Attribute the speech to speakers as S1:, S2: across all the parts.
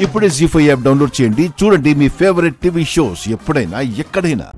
S1: ఇప్పుడే జీ5 app download చేయండి. చూడండి మీ ఫేవరెట్ టీవీ షోస్ ఎప్పుడైనా ఎక్కడైనా.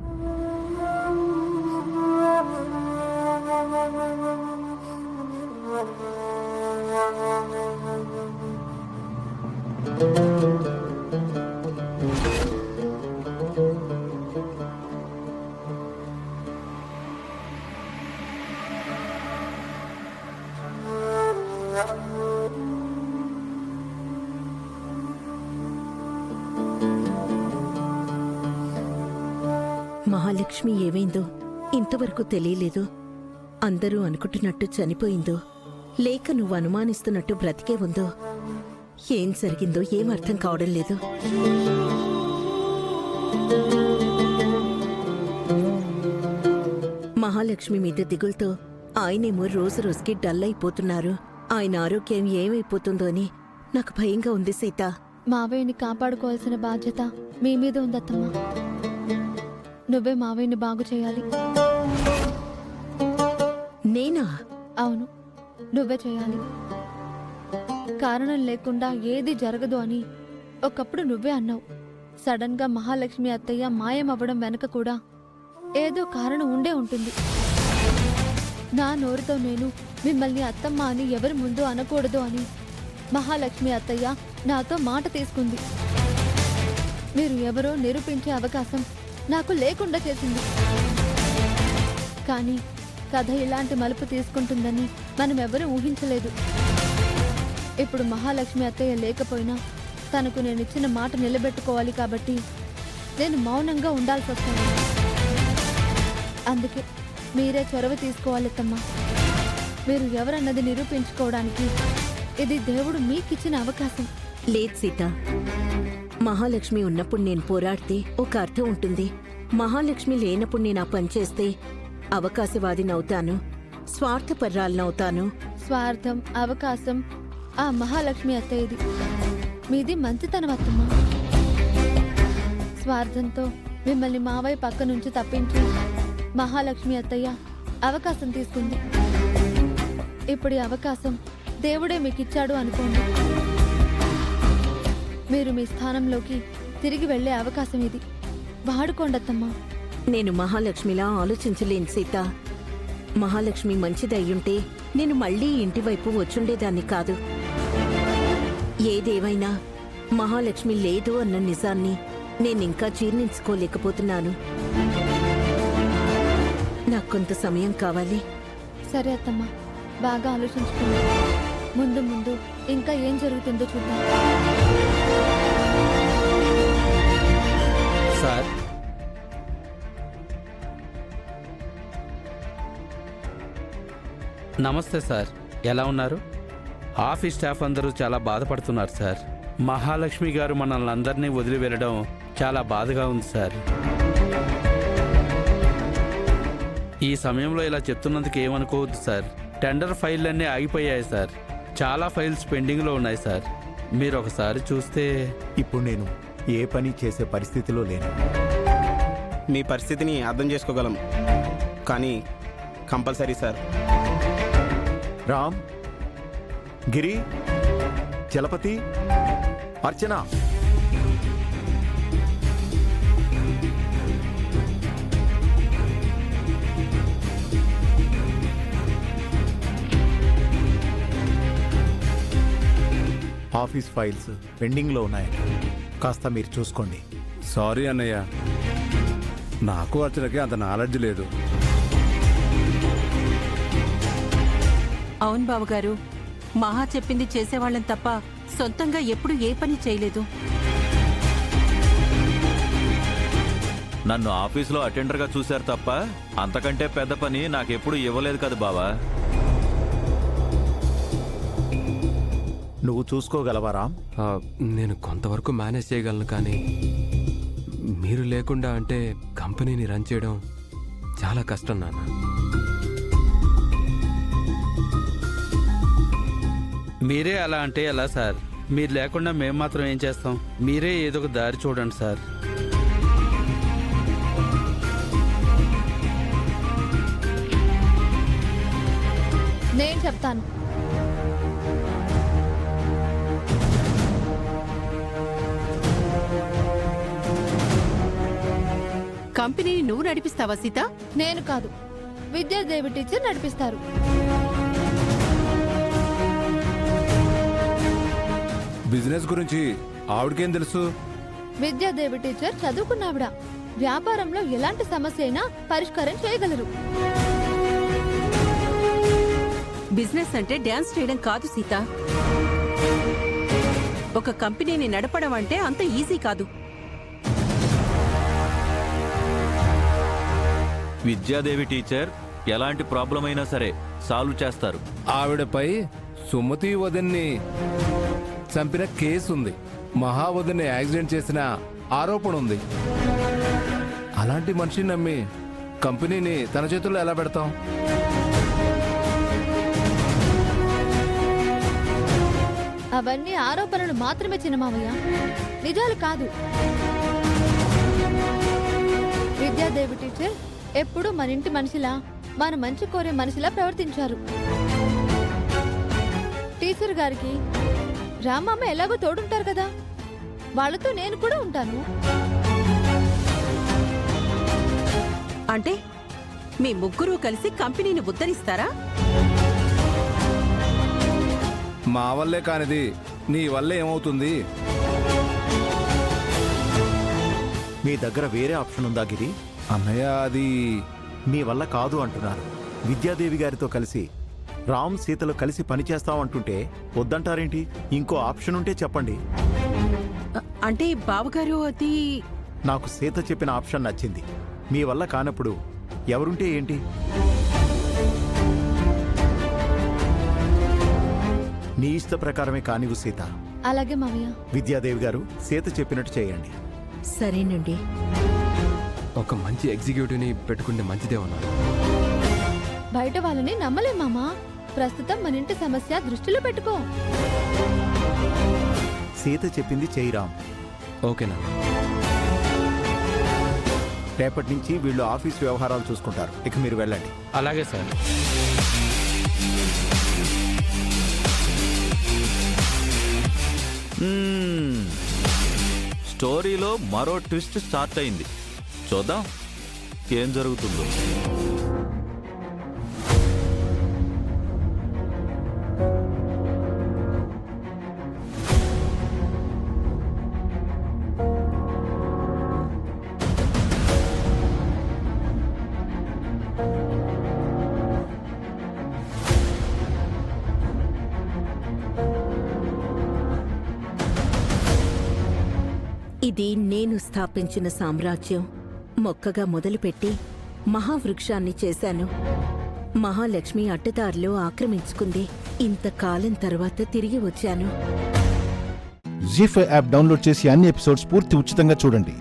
S2: మహాలక్ష్మి ఏమైందో ఇంతవరకు తెలియలేదు. అందరూ అనుకుంటున్నట్టు చనిపోయిందో లేక నువ్వు అనుమానిస్తున్నట్టు బ్రతికే ఉందో ఏం జరిగిందో ఏం అర్థం కావడం లేదు. మహాలక్ష్మి మీద దిగులతో ఆయనేమో రోజు రోజుకి డల్ అయిపోతున్నారు. ఆయన ఆరోగ్యం ఏమైపోతుందో అని నాకు భయంగా ఉంది సీత.
S3: మావయ్యని కాపాడుకోవాల్సిన బాధ్యత మీ మీద ఉందత్తమ్మా. నువ్వే మావయ్యని బాగు చేయాలి.
S2: నేనా?
S3: అవును, నువ్వే చేయాలి. కారణం లేకుండా ఏది జరగదు అని ఒకప్పుడు నువ్వే అన్నావు. సడన్ గా మహాలక్ష్మి అత్తయ్య మాయమవ్వడం వెనక కూడా ఏదో కారణం ఉండే ఉంటుంది. నా నోరుతో నేను మిమ్మల్ని అత్తమ్మ అని ఎవరి ముందు అనకూడదు అని మహాలక్ష్మి అత్తయ్య నాతో మాట తీసుకుంది. మీరు ఎవరో నిరూపించే అవకాశం నాకు లేకుండా చేసింది. కానీ కథ ఇలాంటి మలుపు తీసుకుంటుందని మనమెవరూ ఊహించలేదు. ఇప్పుడు మహాలక్ష్మి అత్తయ్య లేకపోయినా తనకు నేనిచ్చిన మాట నిలబెట్టుకోవాలి కాబట్టి నేను మౌనంగా ఉండాల్సి వస్తుంది. అందుకే మీరే చొరవ తీసుకోవాలత్తమ్మా. మీరు ఎవరన్నది నిరూపించుకోవడానికి ఇది దేవుడు మీకిచ్చిన అవకాశం.
S2: లేదు సీత, మహాలక్ష్మి ఉన్నప్పుడు నేను పోరాడితే ఒక అర్థం ఉంటుంది. మహాలక్ష్మి లేనప్పుడు నేను ఆ పని చేస్తే అవకాశవాదినవుతాను, స్వార్థపర్రాలనవుతాను.
S3: స్వార్థం, అవకాశం ఆ మహాలక్ష్మి అత్తయ్యది. మీది మంచితనం అత్తమ్మా. స్వార్థంతో మిమ్మల్ని మావయ్య పక్క నుంచి తప్పించి మహాలక్ష్మి అత్తయ్య అవకాశం తీసుకుంది. ఇప్పుడు ఈ అవకాశం దేవుడే మీకిచ్చాడు అనుకోండి. మీరు మీ స్థానంలోకి తిరిగి వెళ్లే అవకాశం ఇది. వాడుకోండత్తమ్మా.
S2: నేను మహాలక్ష్మిలా ఆలోచించలేను సీత. మహాలక్ష్మి మంచిది అయ్యుంటే నేను మళ్లీ ఇంటివైపు వచ్చుండేదాన్ని కాదు. ఏదేవైనా మహాలక్ష్మి లేదు అన్న నిజాన్ని నేనింకా జీర్ణించుకోలేకపోతున్నాను. నాకు కొంత సమయం కావాలి.
S3: సరే అత్తమ్మా, బాగా ఆలోచించుకోండి. ముందు ముందు ఇంకా ఏం జరుగుతుందో చూద్దాం.
S4: సార్, నమస్తే సార్. ఎలా ఉన్నారు? ఆఫీస్ స్టాఫ్ అందరూ చాలా బాధపడుతున్నారు సార్. మహాలక్ష్మి గారు మనల్ని అందరినీ వదిలి వెళ్ళడం చాలా బాధగా ఉంది సార్. ఈ సమయంలో ఇలా చెప్తున్నందుకు ఏమనుకోవద్దు సార్. టెండర్ ఫైళ్ళన్నీ ఆగిపోయాయి సార్. చాలా ఫైల్స్ పెండింగ్లో ఉన్నాయి సార్. మీరు ఒకసారి చూస్తే.
S5: ఇప్పుడు నేను ఏ పని చేసే పరిస్థితిలో లేను.
S6: మీ పరిస్థితిని అర్థం చేసుకోగలం, కానీ కంపల్సరీ సార్.
S5: రామ్, గిరి, చలపతి, అర్చన, ఆఫీస్ ఫైల్స్ పెండింగ్లో ఉన్నాయి. కాస్త మీరు చూసుకోండి.
S7: సారీ అన్నయ్య, నాకు అర్చనకి అంత నాలెడ్జ్ లేదు.
S8: అవును బావగారు, మహా చెప్పింది చేసేవాళ్ళం తప్ప సొంతంగా ఎప్పుడు ఏ పని చేయలేదు.
S9: నన్ను ఆఫీసులో అటెండర్గా చూశారు తప్ప అంతకంటే పెద్ద పని నాకెప్పుడు ఇవ్వలేదు కదా బావా.
S5: నువ్వు చూసుకోగలవా రామ్?
S10: నేను కొంతవరకు మేనేజ్ చేయగలను, కానీ మీరు లేకుండా అంటే కంపెనీని రన్ చేయడం చాలా కష్టం నాన్న.
S4: మీరే అలా అంటే ఎలా సార్? మీరు లేకుండా మేము మాత్రం ఏం చేస్తాం? మీరే ఏదో ఒక దారి చూడండి సార్.
S3: నేను చెప్తాను.
S8: కంపెనీని నువ్వు నడిపిస్తావా సీత?
S3: నేను కాదు, విద్యాదేవి టీచర్ నడిపిస్తారు.
S7: బిజినెస్ గురించి ఆవిడకేం తెలుసు?
S3: విద్యాదేవి టీచర్ చదువుకున్నావిడ. వ్యాపారంలో ఎలాంటి సమస్య అయినా పరిష్కారం చేయగలరు.
S8: బిజినెస్ అంటే డ్యాన్స్ చేయడం కాదు సీత. ఒక కంపెనీని నడపడం అంటే అంత ఈజీ కాదు.
S9: విద్యాదేవి టీచర్ ఎలాంటి ప్రాబ్లం అయినా సరే సాల్వ్ చేస్తారు.
S7: ఆవిడపై సుమతి వదన్ని చంపిన కేసు ఉంది. మహావదన్ని యాక్సిడెంట్ చేసిన ఆరోపణ ఉంది. అలాంటి మనిషిని నమ్మి కంపెనీని తన చేతుల్లో ఎలా పెడతాం?
S3: అవన్నీ ఆరోపణలు మాత్రమే చిన్నమావయ్య, నిజాలు కాదు. విద్యాదేవి టీచర్ ఎప్పుడూ మన ఇంటి మనిషిలా, మన మంచి కోరే మనిషిలా ప్రవర్తించారు. టీచర్ గారికి రామమ్మ ఎలాగో తోడుంటారు కదా, వాళ్ళతో నేను కూడా ఉంటాను.
S8: అంటే మీ ముగ్గురు కలిసి కంపెనీని ఉద్ధరిస్తారా?
S7: మా వల్లే కానిది నీ వల్లే ఏమవుతుంది?
S5: మీ దగ్గర వేరే ఆప్షన్ ఉందా గిరి?
S7: అన్నయ్య, అది
S5: మీ వల్ల కాదు అంటున్నారు. విద్యాదేవి గారితో కలిసి రామ్ సీతలు కలిసి పనిచేస్తాం అంటుంటే వద్దంటారేంటి? ఇంకో ఆప్షన్ ఉంటే చెప్పండి.
S8: అంటే బావగారు అది...
S5: నాకు సీత చెప్పిన ఆప్షన్ నచ్చింది. మీ వల్ల కానప్పుడు ఎవరుంటే ఏంటి? నీ ఇష్ట ప్రకారమే కానివ్వు సీత.
S3: అలాగే మావయ్య.
S5: విద్యాదేవి గారు, సీత చెప్పినట్టు చేయండి.
S2: సరేనండి.
S10: ఒక మంచి ఎగ్జిక్యూటివ్ని పెట్టుకుంటే మంచిదే ఉన్నారు.
S3: బయట వాళ్ళని నమ్మలేం మామా. ప్రస్తుతం మన ఇంటి సమస్య దృష్టిలో పెట్టుకో.
S5: సీత చెప్పింది చేయి రామ్.
S10: ఓకేనా?
S5: రేపటి నుంచి వీళ్ళు ఆఫీస్ వ్యవహారాలు చూసుకుంటారు. ఇక మీరు వెళ్ళండి.
S4: అలాగే సార్.
S9: స్టోరీలో మరో ట్విస్ట్ స్టార్ట్ అయింది. చూద్దాం ఏం జరుగుతుందో.
S2: ఇది నేను స్థాపించిన సామ్రాజ్యం. మొక్కగా మొదలుపెట్టి మహావృక్షాన్ని చేశాను. మహాలక్ష్మి అడ్డదారిలో ఆక్రమించుకుంది. ఇంతకాలం తర్వాత తిరిగి వచ్చాను.
S1: జీ5 యాప్ డౌన్లోడ్ చేసి అన్ని ఎపిసోడ్స్ పూర్తి ఉచితంగా చూడండి.